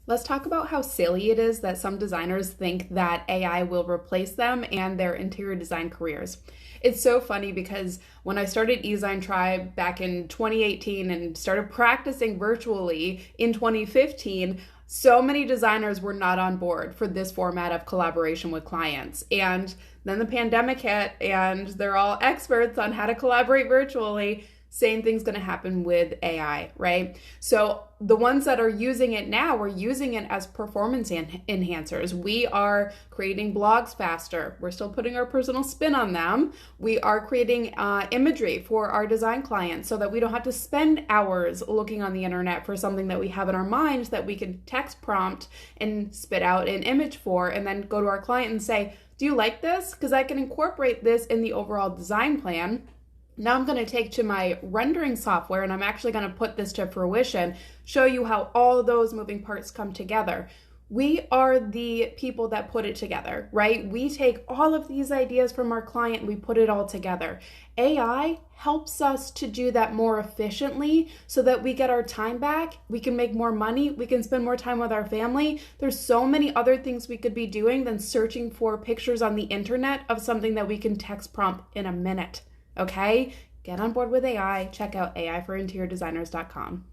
Let's talk about how silly it is that some designers think that AI will replace them and their interior design careers. It's so funny because when I started eDesign Tribe back in 2018 and started practicing virtually in 2015, so many designers were not on board for this format of collaboration with clients. And then the pandemic hit, and they're all experts on how to collaborate virtually. Same thing's going to happen with AI, right? So the ones that are using it now, we're using it as performance enhancers. We are creating blogs faster. We're still putting our personal spin on them. We are creating imagery for our design clients so that we don't have to spend hours looking on the internet for something that we have in our minds that we can text prompt and spit out an image for, and then go to our client and say, do you like this? Because I can incorporate this in the overall design plan. Now I'm going to take to my rendering software and I'm actually going to put this to fruition, show you how all those moving parts come together. We are the people that put it together, right? We take all of these ideas from our client and we put it all together. AI helps us to do that more efficiently so that we get our time back, we can make more money, we can spend more time with our family. There's so many other things we could be doing than searching for pictures on the internet of something that we can text prompt in a minute. Okay? Get on board with AI. Check out aiforinteriordesigners.com.